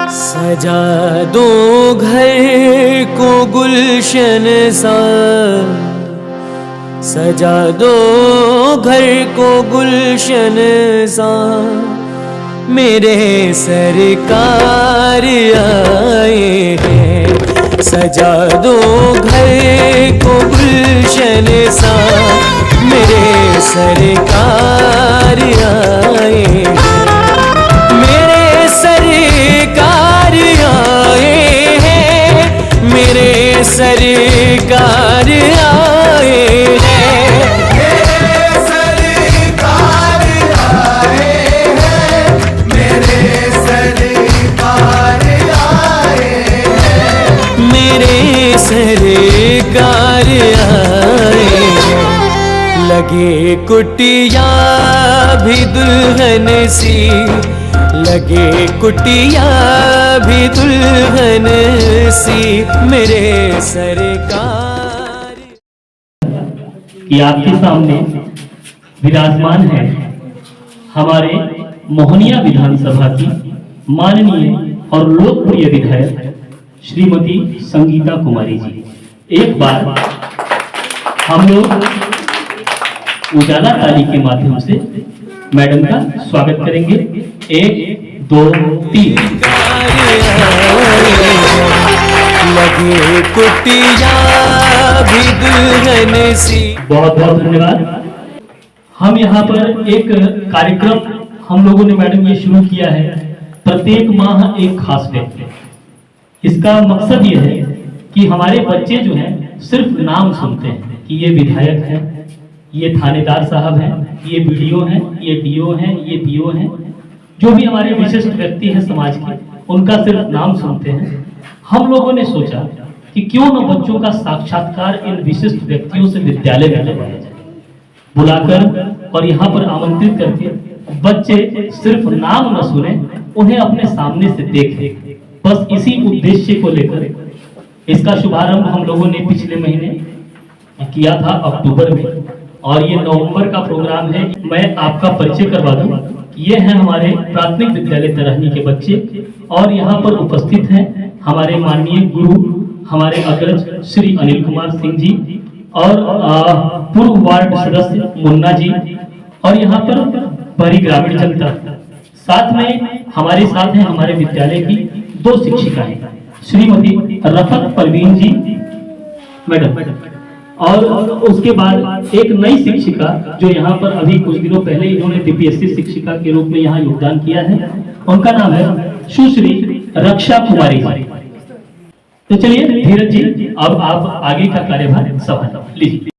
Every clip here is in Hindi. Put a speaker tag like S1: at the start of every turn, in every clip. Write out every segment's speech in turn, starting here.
S1: सजा दो घर को गुलशन सा, सजा दो घर को गुलशन सा, मेरे सरकार आए हैं। सजा दो घर को गुलशन सा, मेरे सरकार आए हैं। मेरे सरकार आए हैं, मेरे सरकार आए हैं।
S2: मेरे सरकार आए हैं, मेरे सरकार आए हैं,
S1: मेरे सरकार आए हैं। लगे कुटिया भी दुल्हन सी, लगे कुटिया भी दुल्हन सी, मेरे सरकार।
S3: कि आपके सामने विराजमान है हमारे मोहनिया विधानसभा की माननीय और लोकप्रिय विधायक श्रीमती संगीता कुमारी जी। एक बार हम लोग उजाला ताली के माध्यम से मैडम का स्वागत करेंगे। 1 2 3।
S1: लगे कुटिया भी दुल्हन सी।
S3: बहुत बहुत धन्यवाद। हम यहाँ पर एक कार्यक्रम हम लोगों ने मैडम ये शुरू किया है, प्रत्येक माह एक खास व्यक्ति। इसका मकसद ये है कि हमारे बच्चे जो हैं सिर्फ नाम सुनते हैं कि ये विधायक है, ये थानेदार साहब हैं, ये बीडीओ हैं, ये डीओ हैं, ये पीओ हैं, जो भी हमारे विशिष्ट व्यक्ति हैं समाज के, उनका सिर्फ नाम सुनते हैं। हम लोगों ने सोचा कि क्यों न बच्चों का साक्षात्कार इन विशिष्ट व्यक्तियों से विद्यालय में करवाया जाए, बुलाकर और यहाँ पर आमंत्रित करके बच्चे सिर्फ नाम न सुने, उन्हें अपने सामने से देखें। बस इसी उद्देश्य को लेकर इसका शुभारंभ हम लोगों ने पिछले महीने किया था अक्टूबर में, और ये नवंबर का प्रोग्राम है। मैं आपका परिचय करवा दूं, ये हैं हमारे प्राथमिक विद्यालय तरहनी के बच्चे, और यहाँ पर उपस्थित हैं हमारे माननीय गुरु, हमारे अग्रज श्री अनिल कुमार सिंह जी, और पूर्व वार्ड सदस्य मुन्ना जी, और यहाँ पर बड़ी ग्रामीण जनता। साथ में हमारे साथ हैं हमारे विद्यालय की 2 शिक्षिकाएं, श्रीमती रफत परवीन जी मैडम, और उसके बाद एक नई शिक्षिका जो यहाँ पर अभी कुछ दिनों पहले इन्होंने बीपीएससी शिक्षिका के रूप में यहाँ योगदान किया है, उनका नाम है सुश्री रक्षा कुमारी जी। तो चलिए धीरज जी, अब आप आगे का कार्यभार संभाल लीजिए।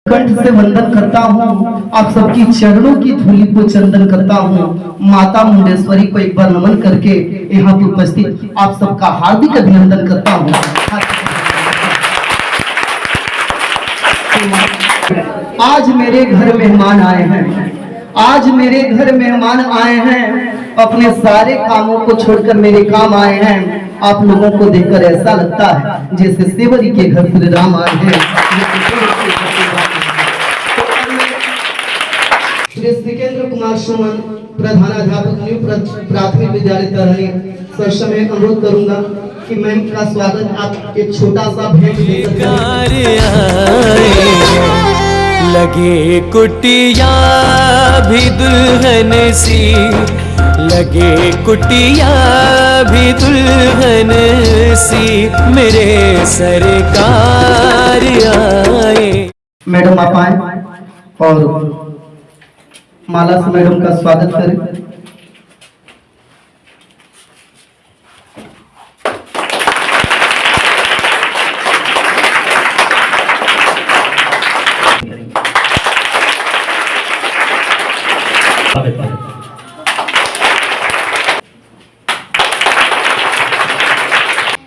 S4: कंठ से वंदन करता हूँ, आप सबकी चरणों की धूलि को चंदन करता हूँ। माता मुंडेश्वरी को एक बार नमन करके यहाँ पे उपस्थित आप सबका हार्दिक अभिनंदन करता हूँ। आज मेरे घर मेहमान आए हैं, आज मेरे घर मेहमान आए हैं, अपने सारे कामों को छोड़कर मेरे काम आए हैं। आप लोगों को देखकर ऐसा लगता है जैसे सेवरी के घर श्री राम आए हैं। श्री सिकेंद्र कुमार सुमन, प्रधानाध्यापक न्यू प्राथमिक विद्यालय तरहनी, सर मैं अनुरोध करूंगा कि मैम का स्वागत आप एक छोटा सा भेंट देकर।
S1: लगे कुटिया भी दुल्हन सी, लगे कुटिया भी दुल्हन सी, मेरे सरकार आए।
S4: मैडम आप आए और माला से मैडम का स्वागत करें।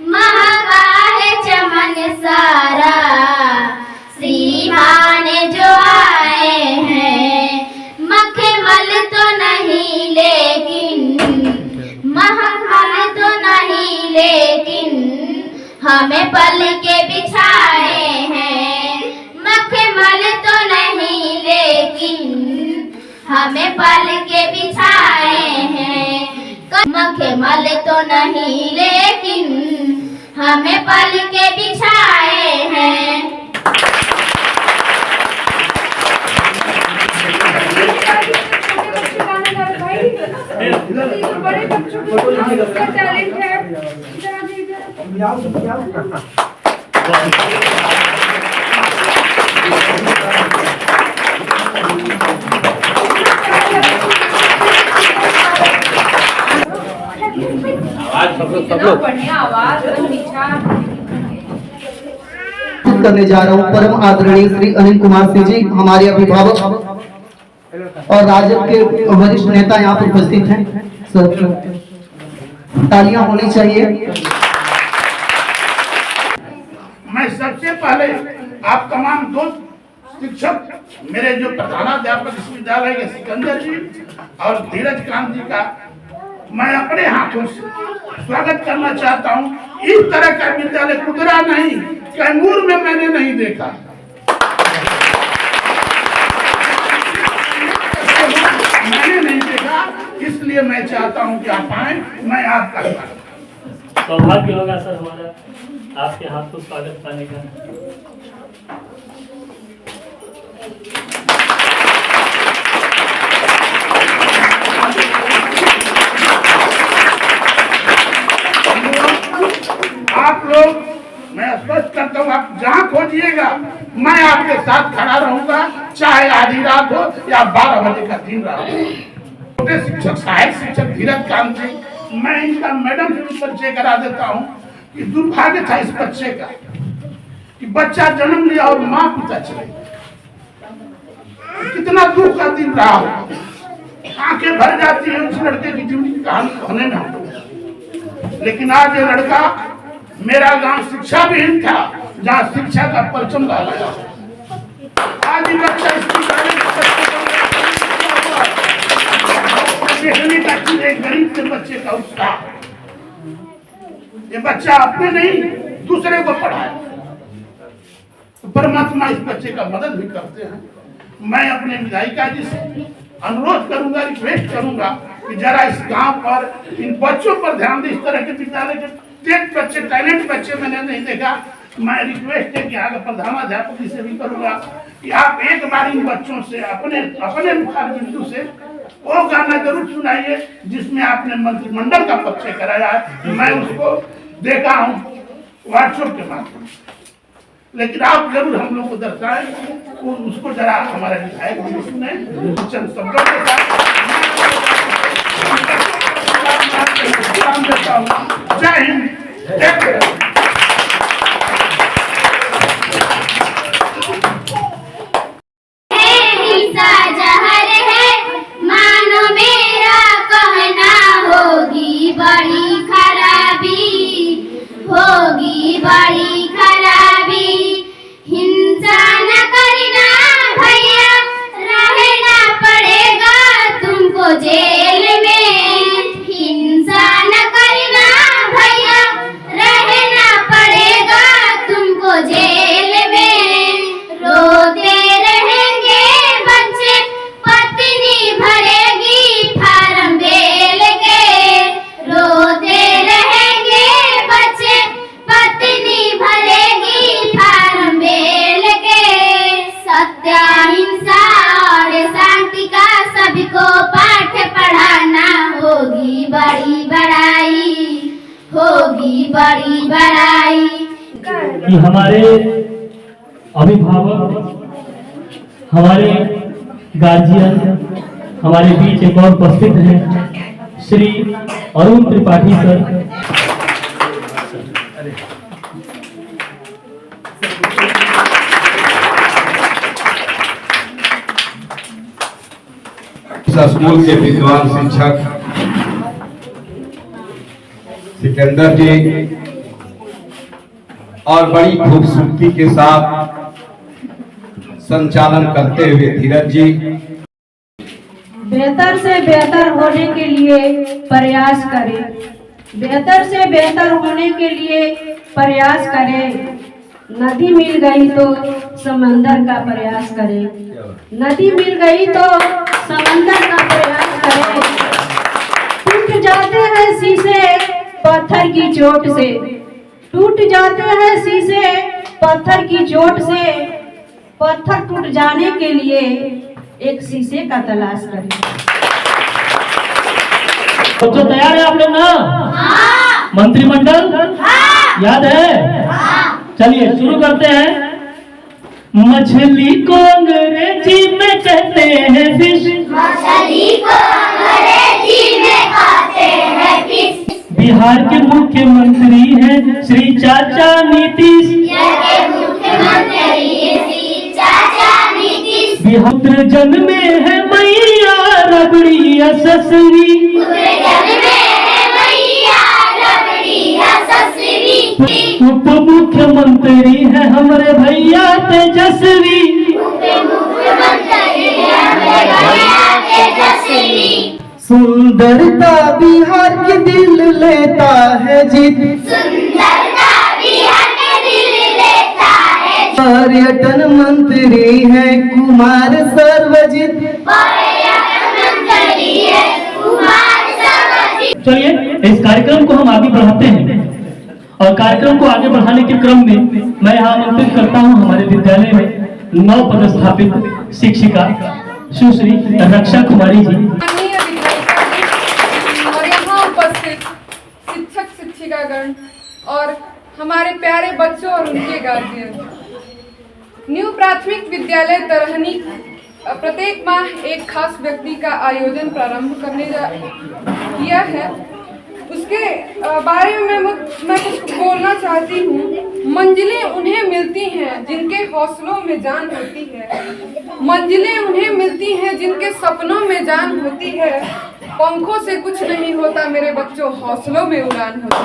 S5: महका है चमन सारा, श्रीमान जो आए हैं, मखमल तो नहीं लेकिन, महमल तो नहीं लेकिन, हमें पल के बिछाए हैं। मखमल तो नहीं लेकिन, हमें पल के बिछाए हैं। मखमल तो नहीं हमें पल के बिछाए हैं।
S6: बड़े बच्चों का टैलेंट है। बढ़िया आवाज
S4: करने जा रहा हूँ परम आदरणीय श्री अनिल कुमार सिंह जी, हमारे अभिभावक और राजद के वरिष्ठ नेता यहाँ पर उपस्थित हैं। सर तालियां होनी चाहिए।
S7: मैं सबसे पहले आप तमाम दो शिक्षक, मेरे जो प्रधानाध्यापक विश्वविद्यालय के सिकंदर जी और धीरज कांत जी का मैं अपने हाथों से स्वागत करना चाहता हूँ। इस तरह का विद्यालय कुदरा नहीं, कैमूर में मैंने नहीं देखा। मैंने नहीं देखा, इसलिए मैं चाहता हूँ कि आप आए, मैं आपका
S3: सौभाग्य होगा सर हमारा आपके हाथ को स्वागत पाने का।
S7: आप लोग, मैं स्पष्ट करता हूँ, आप जहाँ खोजिएगा मैं आपके साथ खड़ा रहूंगा, चाहे आधी रात हो या 12 बजे का दिन रात हो। छोटे शिक्षक, सहायक शिक्षक धीरज कांत जी, मैं इनका मैडम से परिचय करा देता हूँ कि दुर्भाग्य था इस बच्चे का कि बच्चा जन्म लिया और माँ पिता चले गए। कितना दुख का दिन रहा हो, आंखें भर जाती है उस लड़के की जीवन की कहानी कहने में। लेकिन आज ये लड़का, मेरा गांव शिक्षा विहीन था, जहाँ शिक्षा का परचम लहराया। आज ये बच्चा देखने का एक गरीब से बच्चे का उत्साह, ये बच्चा अपने नहीं दूसरे को पढ़ाए, तो परमात्मा इस बच्चे का मदद भी करते हैं। मैं अपने विधायिका जी से अनुरोध करूंगा, रिक्वेस्ट करूंगा कि जरा इस गांव पर इन बच्चों पर ध्यान दे। इस तरह के विद्यालय के तेज बच्चे, टैलेंट बच्चे मैंने नहीं देखा। मैं रिक्वेस्ट है कि आगे प्रधानाध्यापक जी से भी करूंगा कि आप एक बार इन बच्चों से अपने मुखार बिंदु से वो गाना जरूर सुनाइए जिसमें आपने मंत्रिमंडल का परिचय कराया है। मैं उसको देखा हूँ व्हाट्सएप के माध्यम से, लेकिन आप जरूर हम लोग को दर्शाएं, उसको जरा हमारे विधायक जी सुने चंद शब्दों के साथ। जय हिंद, जय
S5: हिंसा जहर है, मानो मेरा कहना, होगी बड़ी खराबी, होगी बड़ी खराबी। हिंसा न करना भैया, रहना पड़ेगा तुमको जेल में। हिंसा न करना भैया, रहना पड़ेगा तुमको जेल में। रोते रहेंगे बच्चे, पत्नी भरेगी फार्म बेल के। रोते रहेंगे बच्चे, पत्नी भरेगी फार्म बेल के। सत्य, अहिंसा और शांति का सबको पाठ पढ़ाना, होगी बड़ी बड़ाई, होगी बड़ी बड़ाई।
S3: कि हमारे अभिभावक, हमारे गार्जियन हमारे बीच एक और उपस्थित हैं श्री अरुण त्रिपाठी सर।
S8: स्कूल के विद्वान शिक्षक सिकंदर जी और बड़ी खूबसूरती के साथ संचालन करते हुए धीरज जी,
S6: बेहतर से बेहतर होने के लिए प्रयास करें, बेहतर से बेहतर होने के लिए प्रयास करें। नदी मिल गई तो समंदर का प्रयास करें, नदी मिल गई तो समंदर का प्रयास करें। टूट जाते हैं शीशे पत्थर की चोट से, टूट जाते हैं शीशे पत्थर की चोट से, पत्थर टूट जाने के लिए एक शीशे का तलाश करें।
S3: बच्चों तैयार है आप लोग ना? मंत्रिमंडल याद है? चलिए शुरू करते हैं। मछली को अंग्रेजी में कहते हैं फिश,
S5: मछली को अंग्रेजी में कहते हैं फिश।
S3: बिहार के मुख्यमंत्री हैं श्री चाचा नीतीश,
S5: के मुख्यमंत्री श्री चाचा नीतीश।
S3: बिहार जन में है मैया रबड़ी अससरी, उप मुख्यमंत्री है हमारे भैया तेजस्वी,
S4: सुंदरता बिहार के दिल लेता है जीत,
S5: सुंदरता बिहार के दिल लेता है।
S4: पर्यटन मंत्री है कुमार सर्वजित,
S5: पर्यटन मंत्री है कुमार सर्वजित।
S3: चलिए इस कार्यक्रम को हम आगे बढ़ाते हैं और कार्यक्रम को आगे बढ़ाने के क्रम में मैं यहाँ आमंत्रित करता हूँ हमारे विद्यालय में नव पदस्थापित शिक्षिका सुश्री रक्षा कुमारी जी।
S9: माननीय विधायिका और यहाँ उपस्थित शिक्षक शिक्षिकागण और हमारे प्यारे बच्चों और उनके गार्जियन। न्यू प्राथमिक विद्यालय तरहनी प्रत्येक माह एक खास व्यक्ति का आयोजन प्रारंभ करने किया है। उसके बारे में मैं कुछ बोलना चाहती हूँ। मंजिलें उन्हें मिलती हैं जिनके हौसलों में जान होती है, मंजिलें उन्हें मिलती हैं जिनके सपनों में जान होती है। पंखों से कुछ नहीं होता मेरे बच्चों, हौसलों में उड़ान होती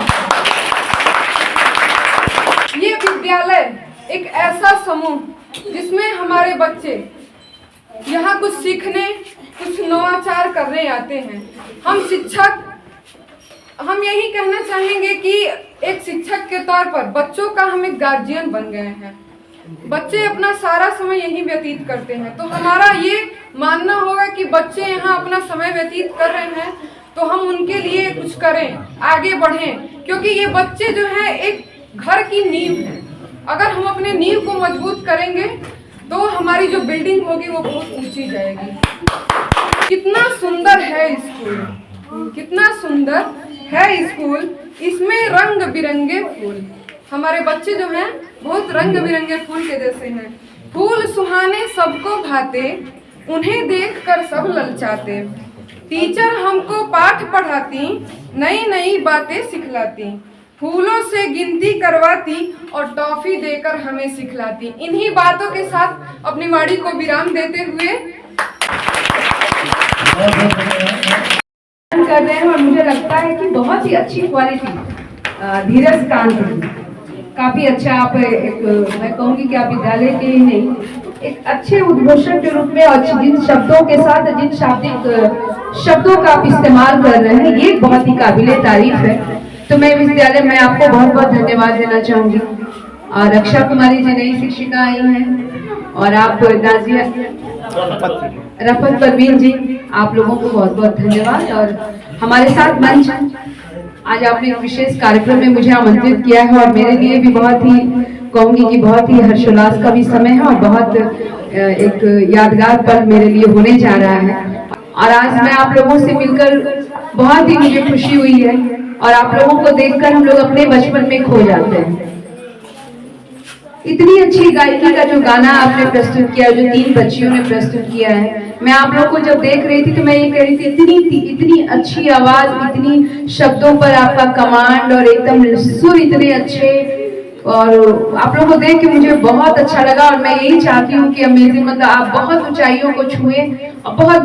S9: है। ये विद्यालय एक ऐसा समूह जिसमें हमारे बच्चे यहाँ कुछ सीखने, कुछ नवाचार करने आते हैं। हम शिक्षक हम यही कहना चाहेंगे कि एक शिक्षक के तौर पर बच्चों का हम एक गार्जियन बन गए हैं। बच्चे अपना सारा समय यही व्यतीत करते हैं, तो हमारा ये मानना होगा कि बच्चे यहाँ अपना समय व्यतीत कर रहे हैं तो हम उनके लिए कुछ करें, आगे बढ़ें, क्योंकि ये बच्चे जो हैं एक घर की नींव है। अगर हम अपने नींव को मजबूत करेंगे तो हमारी जो बिल्डिंग होगी वो बहुत ऊंची जाएगी। कितना सुंदर है स्कूल, कितना सुंदर है स्कूल, इसमें रंग बिरंगे फूल। हमारे बच्चे जो हैं बहुत रंग बिरंगे फूल के जैसे हैं। फूल सुहाने सबको भाते, उन्हें देखकर सब ललचाते। टीचर हमको पाठ पढ़ाती, नई नई बातें सिखलाती। फूलों से गिनती करवाती और टॉफी देकर हमें सिखलाती। इन्हीं बातों के साथ अपनी वाणी को विराम देते हुए
S6: कर रहे हैं और मुझे लगता है कि बहुत ही अच्छी क्वालिटी धीरज कांत जी, काफी अच्छा आप मैं कहूँगी कि आप विद्यालय के ही नहीं, एक अच्छे उद्घोषक के रूप में और जिन शब्दों के साथ जिन शाब्दिक शब्दों का आप इस्तेमाल कर रहे हैं, ये बहुत ही काबिले तारीफ है। तो मैं विद्यालय में आपको बहुत बहुत धन्यवाद देना चाहूंगी। और रक्षा कुमारी जी नई शिक्षिका आई हैं और आप नाजिया रफत परवीन जी, आप लोगों को बहुत बहुत धन्यवाद। और हमारे साथ मंच आज आपने एक विशेष कार्यक्रम में मुझे आमंत्रित किया है और मेरे लिए भी बहुत ही कहूंगी कि बहुत ही हर्षोल्लास का भी समय है और बहुत एक यादगार पल मेरे लिए होने जा रहा है। और आज मैं आप लोगों से मिलकर बहुत ही मुझे खुशी हुई है और आप लोगों को देखकर हम लोग अपने बचपन में खो जाते हैं। इतनी अच्छी गायकी का जो गाना आपने प्रस्तुत किया, जो 3 बच्चियों ने प्रस्तुत किया है, मैं आप लोगों को जब देख रही थी तो मैं ये कह रही थी इतनी अच्छी आवाज, इतनी शब्दों पर आपका कमांड और एकदम सुर इतने अच्छे, और आप लोगों को देख के मुझे बहुत अच्छा लगा। और मैं यही चाहती हूँ कि अमेजिंग मतलब आप बहुत ऊंचाइयों को छुएं और बहुत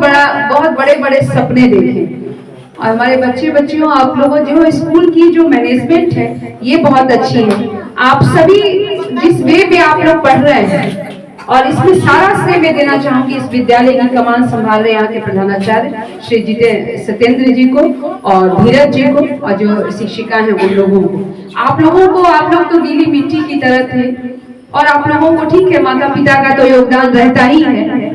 S6: बड़े बड़े सपने देखें। और हमारे बच्चियों आप लोगों जो स्कूल की जो मैनेजमेंट है ये बहुत अच्छी है। आप सभी जिस वे में आप लोग पढ़ रहे हैं और इसमें सारा श्रेय मैं देना चाहूंगी इस विद्यालय की कमान संभाल रहे यहाँ के प्रधानाचार्य श्री सत्येंद्र जी को और धीरज जी को और जो शिक्षिका हैं उन लोगों को। आप लोग तो गीली मिट्टी की तरह थे और आप लोगों को ठीक है माता पिता का तो योगदान रहता ही है,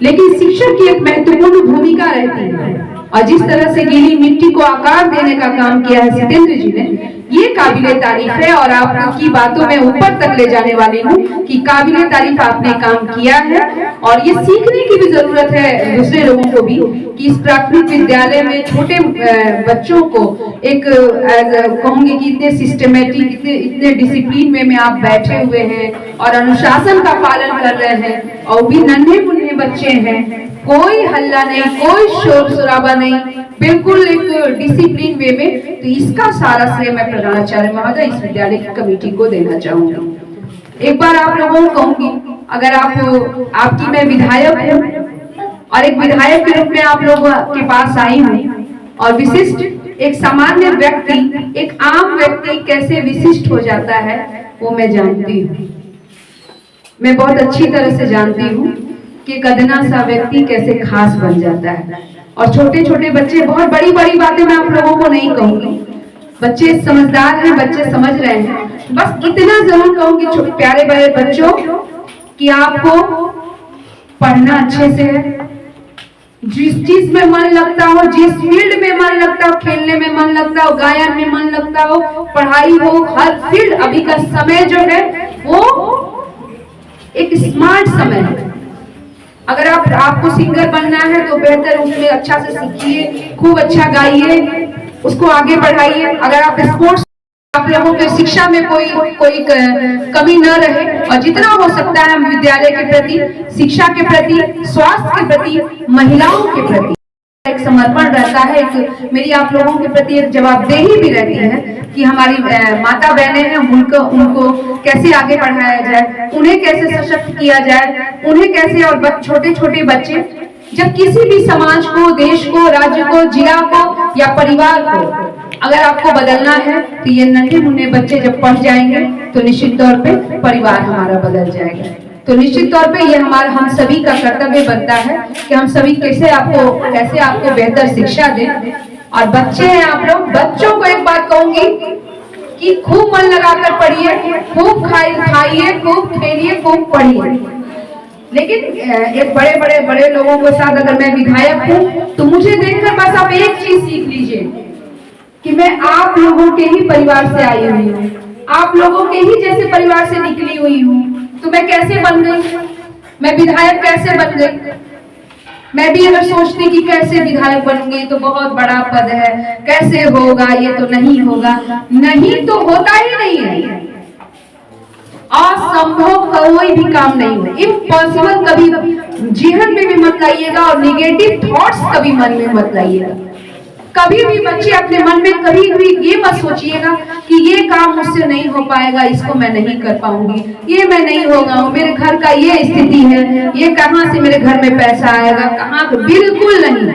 S6: लेकिन शिक्षक की एक महत्वपूर्ण भूमिका रहती है। और जिस तरह से गीली मिट्टी को आकार देने का काम किया है सत्येंद्र जी ने, ये काबिले तारीफ है और आपकी बातों में ऊपर तक ले जाने वाली हूँ कि काबिले तारीफ आपने काम किया है। और ये सीखने की भी जरूरत है दूसरे लोगों को भी कि इस प्राथमिक विद्यालय में छोटे बच्चों को एक कहूंगी कि इतने सिस्टमेटिक इतने डिसिप्लिन में आप बैठे हुए हैं और अनुशासन का पालन कर रहे हैं और भी नन्हे मुन्ने बच्चे हैं, कोई हल्ला नहीं, कोई शोर शराबा नहीं, बिल्कुल एक डिसिप्लिन वे में। तो इसका सारा श्रेय मैं प्रधानाचार्य महोदय इस विद्यालय की कमेटी को देना चाहूंगी। एक बार आप लोगों को कहूंगी, अगर आपकी मैं विधायक हूँ और एक विधायक के रूप में आप लोगों के पास आई हूँ और विशिष्ट एक सामान्य व्यक्ति, एक आम व्यक्ति कैसे विशिष्ट हो जाता है वो मैं जानती हूँ। मैं बहुत अच्छी तरह से जानती हूँ कि कदना सा व्यक्ति कैसे खास बन जाता है। और छोटे छोटे बच्चे, बहुत बड़ी बड़ी बातें मैं आप लोगों को नहीं कहूंगी, बच्चे समझदार हैं, बच्चे समझ रहे हैं। बस इतना जरूर कहूंगी प्यारे बड़े बच्चों कि आपको पढ़ना अच्छे से है, जिस चीज में मन लगता हो, जिस फील्ड में मन लगता हो, खेलने में मन लगता हो, गायन में मन लगता हो, पढ़ाई हो, हर फील्ड। अभी का समय जो है वो एक स्मार्ट समय है। अगर आपको सिंगर बनना है तो बेहतर उसमें अच्छा से सीखिए, खूब अच्छा गाइए, उसको आगे बढ़ाइए। अगर आप स्पोर्ट्स, आप लोगों के शिक्षा में कोई कमी न रहे और जितना हो सकता है हम विद्यालय के प्रति, शिक्षा के प्रति, स्वास्थ्य के प्रति, महिलाओं के प्रति एक समर्पण रहता है। एक मेरी आप लोगों के प्रति एक जवाबदेही भी रहती है कि हमारी माता बहनें हैं, उनको कैसे आगे बढ़ाया जाए, उन्हें कैसे सशक्त किया जाए, उन्हें कैसे। और छोटे छोटे बच्चे जब किसी भी समाज को, देश को, राज्य को, जिला को या परिवार को अगर आपको बदलना है तो ये नन्हे मुन्ने बच्चे जब पढ़ जाएंगे तो निश्चित तौर पे परिवार हमारा बदल जाएगा। तो निश्चित तौर पे ये हम सभी का कर्तव्य बनता है कि हम सभी कैसे आपको बेहतर शिक्षा दें। और बच्चे हैं आप लोग, बच्चों को एक बात कहूंगी कि खूब मन लगाकर पढ़िए, खूब खाइए, खूब खेलिए, खूब पढ़िए। लेकिन एक बड़े लोगों के साथ अगर मैं विधायक हूँ तो मुझे देखकर बस आप एक चीज सीख लीजिए कि मैं आप लोगों के ही परिवार से आई हुई हूँ, आप लोगों के ही जैसे परिवार से निकली हुई हूँ। तो मैं कैसे बन गई, मैं विधायक कैसे बन गई? मैं भी अगर सोचती कि कैसे विधायक बनूंगी तो बहुत बड़ा पद है, कैसे होगा, ये तो नहीं होगा, नहीं तो होता ही नहीं है। असंभव कोई भी काम नहीं है, इम्पॉसिबल कभी जीवन में भी मत लाइएगा और निगेटिव थॉट्स कभी मन में मत लाइएगा। कभी भी बच्चे अपने मन में कभी भी ये मत सोचिएगा कि ये काम मुझसे नहीं हो पाएगा, इसको मैं नहीं कर पाऊंगी, ये मैं नहीं होगा, मेरे घर का ये स्थिति है, ये कहाँ से मेरे घर में पैसा आएगा, कहाँ। बिल्कुल नहीं।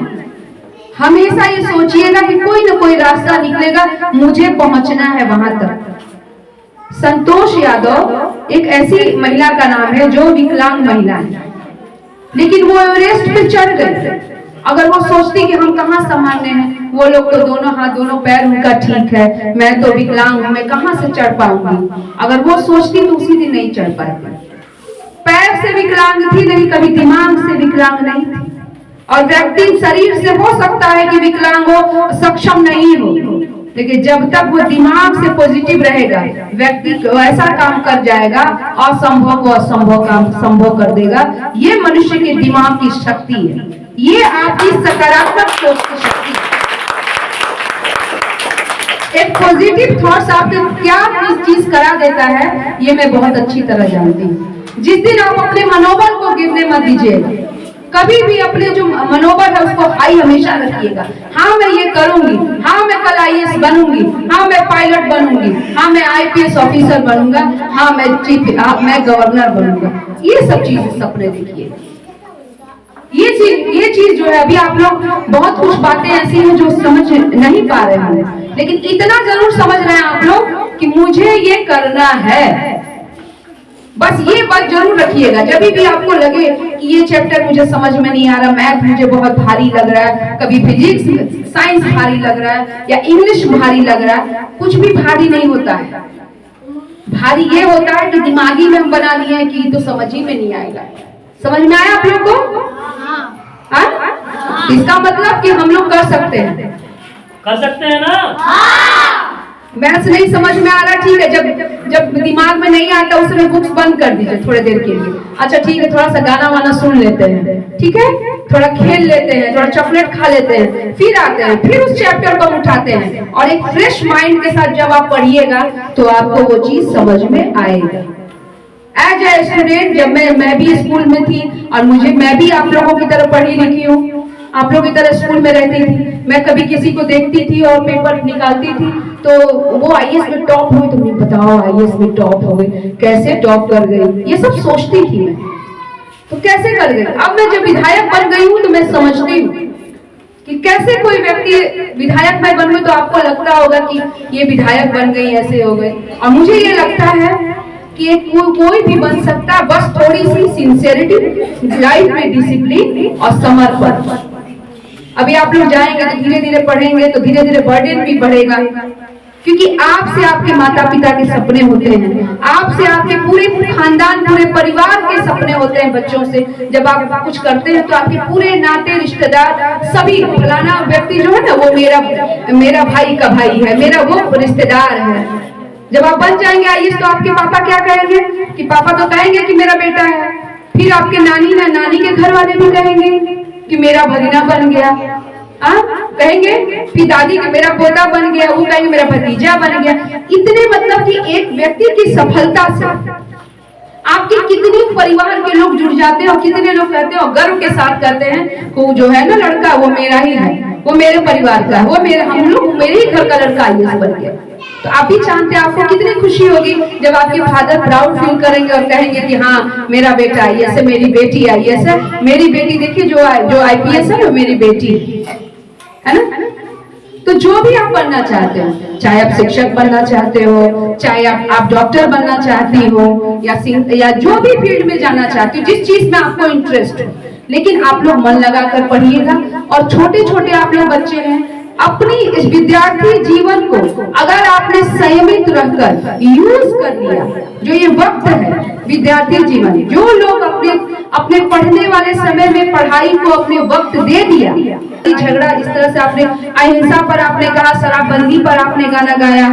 S6: हमेशा ये सोचिएगा कि कोई ना कोई रास्ता निकलेगा, मुझे पहुंचना है वहां तक। संतोष यादव एक ऐसी महिला का नाम है जो विकलांग महिला है, लेकिन वो एवरेस्ट पे चढ़ गए। अगर वो सोचती कि हम कहाँ सामान्य हैं, वो लोग तो दोनों हाथ दोनों पैर उनका ठीक है, मैं तो विकलांग हूँ, मैं कहाँ से चढ़ पाऊंगी। अगर वो सोचती तो उसी दिन नहीं चढ़ पाती। पैर से विकलांग थी लेकिन कभी दिमाग से विकलांग नहीं थी। और व्यक्ति शरीर से हो सकता है कि विकलांग हो, सक्षम नहीं हो, लेकिन जब तक वो दिमाग से पॉजिटिव रहेगा, व्यक्ति ऐसा काम कर जाएगा, असंभव को असंभव काम संभव कर देगा। ये मनुष्य के दिमाग की शक्ति है, ये आपकी सकारात्मक सोच की शक्ति है। एक पॉजिटिव थॉट्स आपको क्या चीज करा देता है ये मैं बहुत अच्छी तरह जानती हूँ। जिस दिन आप अपने मनोबल को गिरने मत दीजिएगा, कभी भी अपने जो मनोबल है उसको हाई हमेशा रखिएगा। हाँ मैं ये करूंगी, हाँ मैं कल IAS बनूंगी, हाँ मैं पायलट बनूंगी, हाँ मैं IPS ऑफिसर बनूंगा, हाँ मैं गवर्नर बनूंगा। ये सब चीजें सपने देखिए। ये चीज जो है, अभी आप लोग बहुत कुछ बातें ऐसी हैं जो समझ नहीं पा रहे हैं, लेकिन इतना जरूर समझ रहे हैं आप लोग कि मुझे ये करना है। बस ये बात जरूर रखिएगा। जब भी आपको लगे कि ये चैप्टर मुझे समझ में नहीं आ रहा, मैथ मुझे बहुत भारी लग रहा है, कभी फिजिक्स साइंस भारी लग रहा है या इंग्लिश भारी लग रहा है, कुछ भी भारी नहीं होता है। भारी ये होता है कि दिमागी में हम बना लिए हैं कि तो समझ ही में नहीं आएगा। समझ में आया आप लोग को? इसका मतलब कि हम लोग कर सकते हैं
S3: ना?
S10: मैथ्स नहीं समझ में आ रहा, ठीक है, जब दिमाग में नहीं आता उस समय बुक्स बंद कर दीजिए थोड़ी देर के लिए। अच्छा ठीक है, थोड़ा सा गाना वाना सुन लेते हैं, ठीक है, थोड़ा खेल लेते हैं, थोड़ा चॉकलेट खा लेते हैं, फिर आते हैं, फिर उस चैप्टर को उठाते हैं और एक फ्रेश माइंड के साथ जब आप पढ़िएगा तो आपको वो चीज समझ में आएगा। एज ए स्टूडेंट जब मैं भी स्कूल में थी और मैं भी आप लोगों की तरह पढ़ी लिखी हूँ, आप लोगों की तरह स्कूल में रहती थी, मैं कभी किसी को देखती थी और पेपर निकालती थी तो वो आईएएस में टॉप हुई, तुमने बताओ आईएएस में टॉप हो गई, कैसे टॉप कर गई, ये सब सोचती थी मैं, तो कैसे कर गई। अब मैं जब विधायक बन गई हूँ तो मैं समझती हूँ कि कैसे कोई व्यक्ति विधायक में बन गई, तो आपको लगता होगा कि ये विधायक बन गई, ऐसे हो गई, और मुझे ये लगता है कि कोई भी बन सकता है, बस थोड़ी सी सिंसियरिटी, लाइफ में डिसिप्लिन और समर्पण। अभी आप लोग जाएंगे तो धीरे धीरे पढ़ेंगे तो धीरे धीरे बर्डन भी बढ़ेगा, क्योंकि आपसे आपके माता पिता के सपने होते हैं, आपसे आपके पूरे खानदान पूरे परिवार के सपने होते हैं बच्चों से। जब आप कुछ करते हैं तो आपके पूरे नाते रिश्तेदार सभी, फलाना व्यक्ति जो है ना वो मेरा भाई का भाई है, मेरा वो रिश्तेदार है। जब आप बन जाएंगे आईएएस तो आपके पापा क्या कहेंगे कि पापा तो कहेंगे कि मेरा बेटा है, फिर आपके नानी के घर वाले भी कहेंगे कि मेरा भगीना बन गया, कहेंगे, फिर दादी के मेरा पोता बन गया, वो कहेंगे मेरा भतीजा बन गया। इतने मतलब कि एक व्यक्ति की सफलता से आपके कितने परिवार के लोग जुड़ जाते हैं और कितने लोग कहते हैं और गर्व के साथ कहते हैं वो जो है ना लड़का वो मेरा ही है, वो मेरे परिवार का है, वो मेरे ही घर का लड़का आईएएस बन गया। तो आप भी जानते हैं आपको कितनी खुशी होगी जब आपके फादर प्राउड फील करेंगे और कहेंगे कि हाँ मेरा बेटा आईएएस है, मेरी बेटी आईएएस है, मेरी बेटी देखिए जो आईपीएस है वो मेरी बेटी है ना। तो जो भी आप बनना चाहते हो, चाहे आप शिक्षक बनना चाहते हो, चाहे आप डॉक्टर बनना चाहती हो या जो भी फील्ड में जाना चाहती हो, जिस चीज में आपको इंटरेस्ट हो, लेकिन आप लोग मन लगाकर पढ़िएगा। और छोटे छोटे आप लोग बच्चे हैं, अपनी इस विद्यार्थी जीवन को अगर आपने संयमित रहकर यूज कर लिया, जो ये वक्त है विद्यार्थी जीवन, जो लोग अपने पढ़ने वाले समय में पढ़ाई को अपने वक्त दे दिया, झगड़ा जिस तरह से आपने अहिंसा पर आपने कहा, शराबबंदी पर आपने गाना गाया,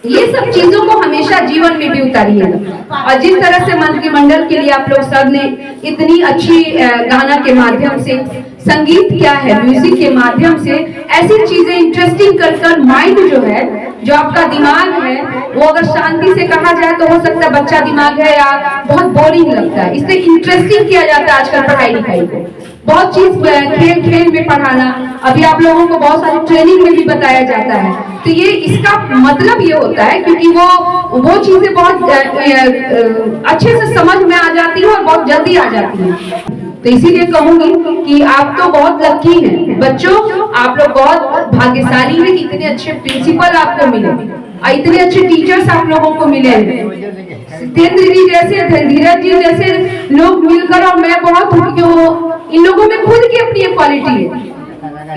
S10: ये सब चीजों को हमेशा जीवन में भी उतारिएगा। और जिस तरह से मंत्रिमंडल के लिए आप लोग सब ने इतनी अच्छी गाना के माध्यम से, संगीत क्या है म्यूजिक के माध्यम से ऐसी चीजें इंटरेस्टिंग कर माइंड जो है, जो आपका दिमाग है वो अगर शांति से कहा जाए तो हो सकता है बच्चा दिमाग है या बहुत बोरिंग लगता है, इसलिए इंटरेस्टिंग किया जाता है आजकल पढ़ाई लिखाई को। बहुत चीज खेल खेल में पढ़ाना, अभी आप लोगों को बहुत सारी ट्रेनिंग में भी बताया जाता है। तो ये इसका मतलब ये होता है क्योंकि वो चीजें बहुत अच्छे से समझ में आ जाती है और बहुत जल्दी आ जाती है। तो इसीलिए कहूंगी कि आप तो बहुत लकी हैं बच्चों, आप लोग बहुत भाग्यशाली हैं कि इतने अच्छे प्रिंसिपल आपको मिले और इतने अच्छे टीचर्स आप लोगों को मिले हैं। सत्येंद्र जी जैसे, धीरज जी जैसे लोग मिलकर, और मैं बहुत इन लोगों में खुद की अपनी एक क्वालिटी है,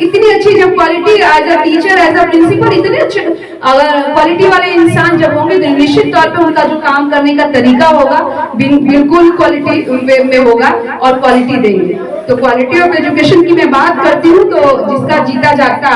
S10: इतनी अच्छी जब quality as a teacher as a principal, इतने अच्छे अगर क्वालिटी वाले इंसान जब होंगे तो निश्चित तौर पे उनका जो काम करने का तरीका होगा बिल्कुल क्वालिटी में होगा और क्वालिटी देंगे। तो क्वालिटी ऑफ एजुकेशन की मैं बात करती हूँ तो जिसका जीता जागता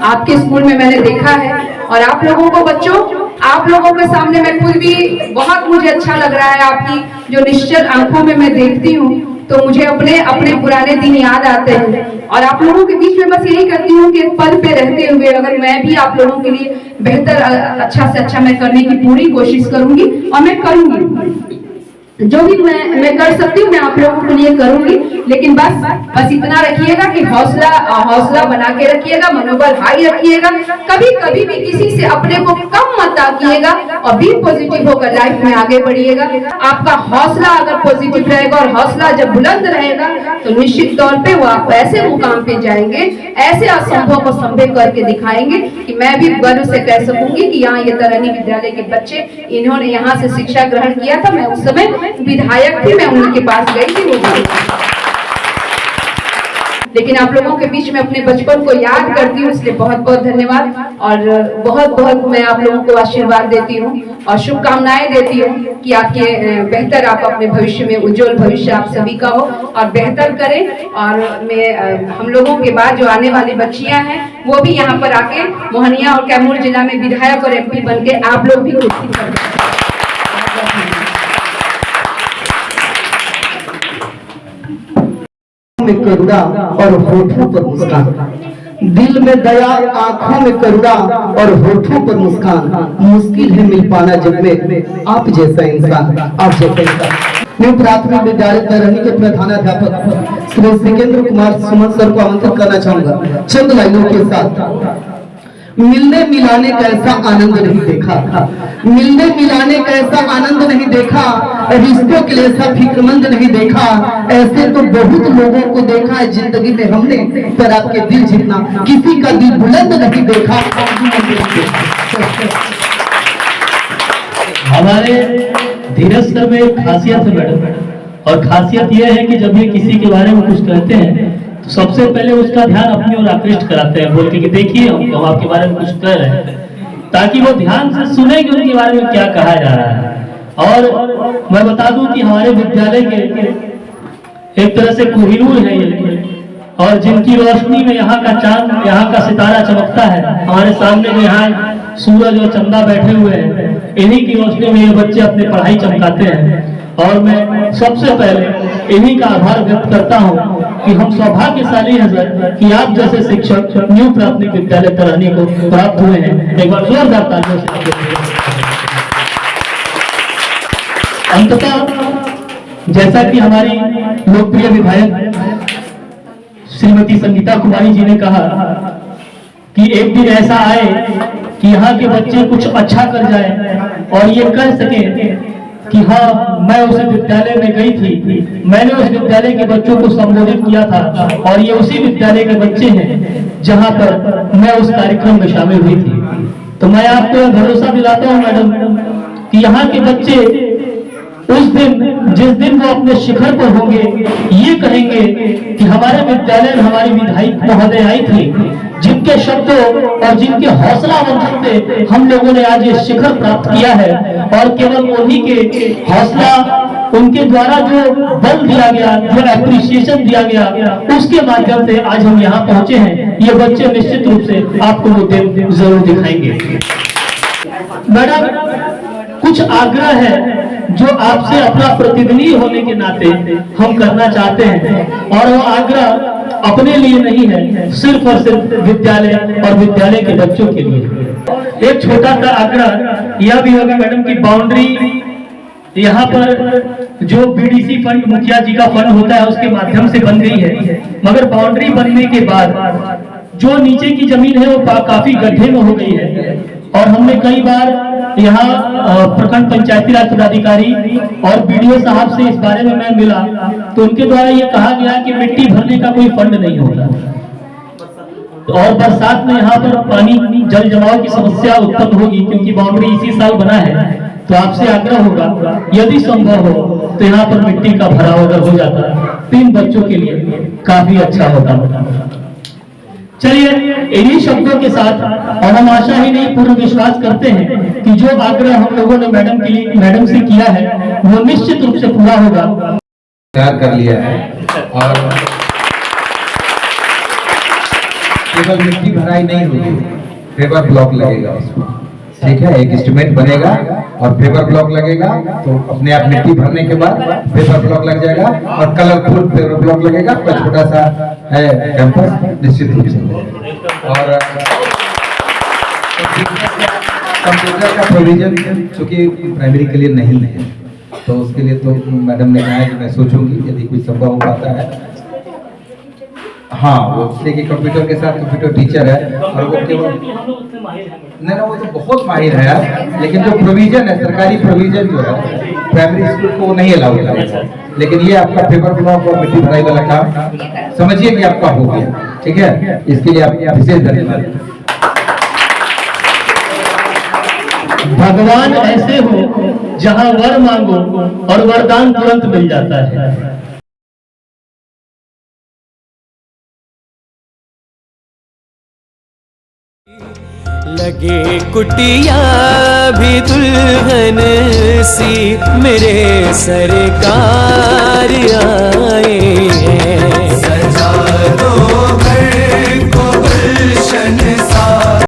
S10: आपके स्कूल में मैंने देखा है। और आप लोगों को बच्चों, आप लोगों के सामने मैं खुद भी बहुत मुझे अच्छा लग रहा है, आपकी जो निश्चल आंखों में मैं देखती हूँ तो मुझे अपने पुराने दिन याद आते हैं। और आप लोगों के बीच में बस यही करती हूँ कि एक पल पे रहते हुए अगर मैं भी आप लोगों के लिए बेहतर अच्छा से अच्छा मैं करने की पूरी कोशिश करूंगी और मैं करूंगी, जो भी मैं कर सकती हूँ मैं आप लोगों के लिए करूंगी। लेकिन बस इतना रखिएगा कि हौसला बना के रखिएगा, मनोबल हाई रखिएगा, कभी भी किसी से अपने को कम मत आकिएगा और भी पॉजिटिव होकर लाइफ में आगे बढ़िएगा। आपका हौसला अगर पॉजिटिव रहेगा और हौसला जब बुलंद रहेगा तो निश्चित तौर पे वो आप ऐसे मुकाम पे जाएंगे, ऐसे असंभव को संभव करके दिखाएंगे कि मैं भी गर्व से कह सकूंगी कि यहाँ ये तरनी विद्यालय के बच्चे इन्होंने यहाँ से शिक्षा ग्रहण किया था। मैं उस समय विधायक थी, मैं उनके पास गई थी वो। लेकिन लेकिन आप लोगों के बीच में अपने बचपन को याद करती हूँ, इसलिए बहुत बहुत धन्यवाद। और बहुत बहुत मैं आप लोगों को आशीर्वाद देती हूँ और शुभकामनाएं देती हूँ कि आपके बेहतर, आप अपने भविष्य में उज्जवल भविष्य आप सभी का हो और बेहतर करें। और मैं हम लोगों के बाद जो आने वाली बच्चियां हैं वो भी यहाँ पर आके मोहनिया और कैमूर जिला में विधायक और MP बन के आप लोग भी कुर्सी पर
S4: में करुणा और होठों पर मुस्कान, दिल में दया, आंखों में करुणा और होठों पर मुस्कान। मुश्किल है मिल पाना जग में आप जैसा इंसान, आप जैसा इंसान। मैं प्राथमिक विद्यालय तरहनी के प्रधानाध्यापक श्री सिकेंद्र कुमार सुमन सर को आमंत्रित करना चाहूंगा चंद लाइनों के साथ। मिलने मिलाने का ऐसा आनंद नहीं देखा, मिलने मिलाने का ऐसा आनंद नहीं देखा, रिश्तों के लिए ऐसा फिक्रमंद नहीं देखा। ऐसे तो बहुत लोगों को देखा है जिंदगी में हमने, पर आपके दिल जितना किसी का दिल बुलंद नहीं देखा।
S3: हमारे धीरज सर में एक खासियत है मैडम, और खासियत यह है कि जब ये किसी के बारे में कुछ कहते हैं तो सबसे पहले उसका ध्यान अपनी ओर आकृष्ट कराते हैं, बोल के कि देखिए हम आपके बारे में कुछ कह रहे हैं, ताकि वो ध्यान से सुने कि उनके बारे में क्या कहा जा रहा है। और मैं बता दूं कि हमारे विद्यालय के एक तरह से कोहिनूर है ये, और जिनकी रोशनी में यहाँ का चांद, यहाँ का सितारा चमकता है। हमारे सामने जो यहाँ सूरज और चंदा बैठे हुए हैं, इन्हीं की रोशनी में ये बच्चे अपनी पढ़ाई चमकाते हैं। और मैं सबसे पहले इन्हीं का आभार व्यक्त करता हूँ कि हम सौभाग्यशाली हैं सर कि आप जैसे शिक्षक न्यू प्राथमिक विद्यालय तरहनी को प्राप्त हुए हैं। एक बार जोरदार तालियों से। अंततः जैसा कि हमारी लोकप्रिय विधायक श्रीमती संगीता कुमारी जी ने कहा कि एक दिन ऐसा आए कि यहाँ के बच्चे कुछ अच्छा कर जाए और ये कह सके कि हाँ मैं उस विद्यालय में गई थी, मैंने उस विद्यालय के बच्चों को संबोधित किया था, और ये उसी विद्यालय के बच्चे हैं जहाँ पर मैं उस कार्यक्रम में शामिल हुई थी। तो मैं आपको भरोसा दिलाता हूँ मैडम कि यहाँ के बच्चे उस दिन, जिस दिन वो अपने शिखर पर होंगे, ये कहेंगे कि हमारे विद्यालय में हमारी विधायक महोदय आई थी, जिनके शब्दों और जिनके हौसला अफजाई से हम लोगों ने आज ये शिखर प्राप्त किया है। और केवल उन्हीं के हौसला, उनके द्वारा जो बल दिया गया, जो एप्रिसिएशन दिया गया, उसके माध्यम से आज हम यहाँ पहुंचे हैं। ये बच्चे निश्चित रूप से आपको वो दिन जरूर दिखाएंगे। मैडम, कुछ आग्रह है जो आपसे अपना प्रतिनिधि होने के नाते हम करना चाहते हैं, और वो आग्रह अपने लिए नहीं है, सिर्फ और सिर्फ विद्यालय और विद्यालय के बच्चों के लिए। एक छोटा सा आग्रह यह भी होगा मैडम की बाउंड्री यहाँ पर जो BDC फंड, मुखिया जी का फंड होता है, उसके माध्यम से बन गई है, मगर बाउंड्री बनने के बाद जो नीचे की जमीन है वो काफी गड्ढे में हो गई है। और हमने कई बार यहाँ प्रखंड पंचायती राज पदाधिकारी और BDO साहब से इस बारे में मैं मिला, तो उनके द्वारा ये कहा गया कि मिट्टी भरने का कोई फंड नहीं होता, और बरसात में यहाँ पर पानी जल जमाव की समस्या उत्पन्न होगी, क्योंकि बाउंड्री इसी साल बना है। तो आपसे आग्रह होगा यदि संभव हो तो यहाँ पर मिट्टी का भराव अगर हो जाता तो इन बच्चों के लिए काफी अच्छा होता। चलिए, इन्हीं शब्दों के साथ, और हम आशा ही नहीं पूर्ण विश्वास करते हैं कि जो आग्रह हम लोगों ने मैडम से किया है वो निश्चित रूप से पूरा होगा।
S8: तैयार कर लिया है, और केवल मिट्टी भराई नहीं होगी, पेपर ब्लॉक लगेगा उसमें, ठीक है। एक एस्टिमेट बनेगा और पेपर ब्लॉक लगेगा, तो अपने आप मिट्टी भरने के बाद पेपर ब्लॉक लग जाएगा और कलरफुल पेपर ब्लॉक लगेगा। कोई छोटा सा है कैंपस निश्चित रूप से। और कंप्यूटर का प्रोविजन चूंकि प्राइमरी के लिए नहीं है, तो उसके लिए तो मैडम ने कहा है कि मैं सोचूंगी यदि कुछ संभव हो पाता है। हाँ, वो इसलिए कि कंप्यूटर के साथ कंप्यूटर टीचर है, और वो केवल नहीं, वो तो बहुत माहिर है यार, लेकिन जो प्रोविजन है, सरकारी प्रोविजन जो है प्राइमरी स्कूल को नहीं अलाउ करेगा। लेकिन ये आपका पेपर ब्लॉक और मिट्टी भराई वाला काम समझिए कि आपका हो गया, ठीक है। इसके लिए आप विशेष धन्यवाद।
S3: भगवान ऐसे हो जहाँ वर मांगो और वरदान तुरंत मिल जाता है।
S1: लगे कुटिया भी दुल्हन सी, मेरे सरकार आए हैं।